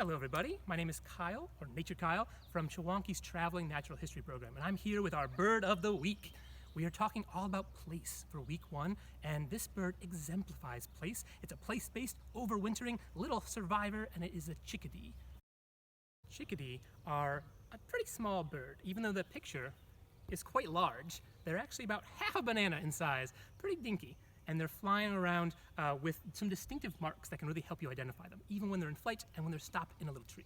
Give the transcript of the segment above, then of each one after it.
Hello everybody, my name is Kyle, or Nature Kyle, from Chewonki's Traveling Natural History Program, and I'm here with our bird of the week. We are talking all about place for week 1, and this bird exemplifies place. It's a place-based, overwintering little survivor, and it is a chickadee. Chickadee are a pretty small bird, even though the picture is quite large. They're actually about half a banana in size, pretty dinky. And they're flying around with some distinctive marks that can really help you identify them, even when they're in flight and when they're stopped in a little tree.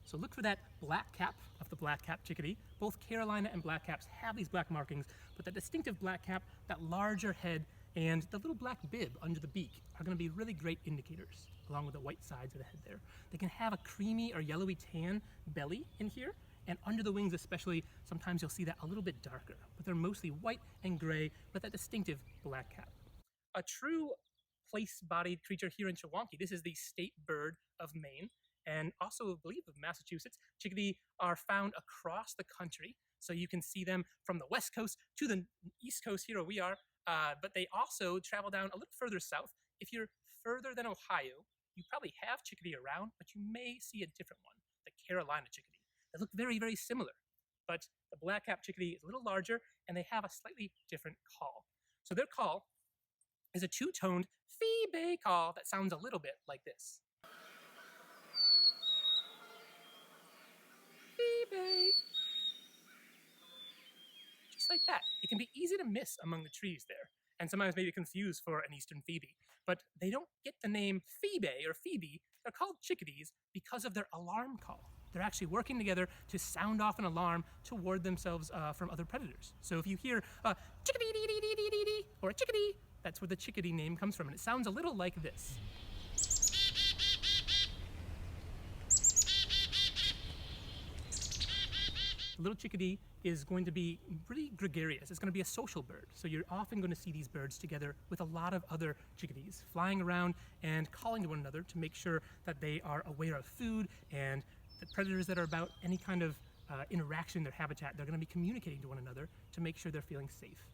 So look for that black cap of the black cap chickadee. Both Carolina and black caps have these black markings, but that distinctive black cap, that larger head, and the little black bib under the beak are going to be really great indicators, along with the white sides of the head there. They can have a creamy or yellowy tan belly in here, and under the wings especially, sometimes you'll see that a little bit darker, but they're mostly white and gray with that distinctive black cap. A true place-bodied creature here in Chewonki. This is the state bird of Maine, and also I believe of Massachusetts. Chickadee are found across the country, so you can see them from the west coast to the east coast here where we are, but they also travel down a little further south. If you're further than Ohio, you probably have chickadee around, but you may see a different one, the Carolina chickadee. They look very, very similar, but the black-cap chickadee is a little larger, and they have a slightly different call. So their call is a two-toned fee-bay call that sounds a little bit like this. Fee-bay. Just like that. It can be easy to miss among the trees there, and sometimes maybe confused for an eastern phoebe. But they don't get the name fee-bay or phoebe. They're called chickadees because of their alarm call. They're actually working together to sound off an alarm to ward themselves from other predators. So if you hear a chickadee-dee-dee-dee-dee-dee or a chickadee, that's where the chickadee name comes from, and it sounds a little like this. The little chickadee is going to be pretty gregarious. It's going to be a social bird, so you're often going to see these birds together with a lot of other chickadees flying around and calling to one another to make sure that they are aware of food and the predators that are about, any kind of interaction in their habitat. They're going to be communicating to one another to make sure they're feeling safe.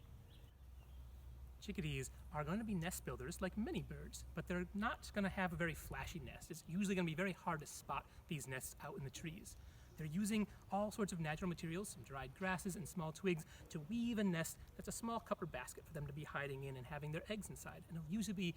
Chickadees are going to be nest builders like many birds, but they're not going to have a very flashy nest. It's usually going to be very hard to spot these nests out in the trees. They're using all sorts of natural materials, some dried grasses and small twigs, to weave a nest that's a small cup or basket for them to be hiding in and having their eggs inside. And it'll usually be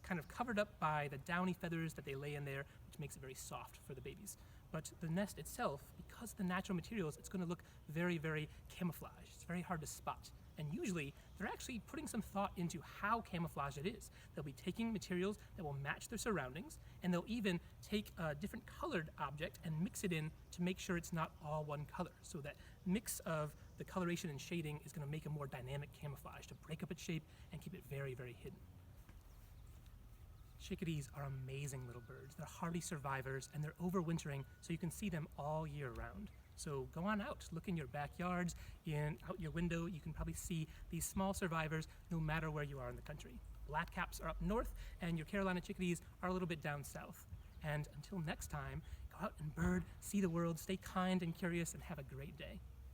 kind of covered up by the downy feathers that they lay in there, which makes it very soft for the babies. But the nest itself, because of the natural materials, it's going to look very, very camouflaged. It's very hard to spot. And usually, they're actually putting some thought into how camouflaged it is. They'll be taking materials that will match their surroundings, and they'll even take a different colored object and mix it in to make sure it's not all one color. So that mix of the coloration and shading is going to make a more dynamic camouflage to break up its shape and keep it very, very hidden. Chickadees are amazing little birds. They're hardy survivors, and they're overwintering, so you can see them all year round. So go on out, look in your backyards, out your window. You can probably see these small survivors no matter where you are in the country. Black caps are up north, and your Carolina chickadees are a little bit down south. And until next time, go out and bird, see the world, stay kind and curious, and have a great day.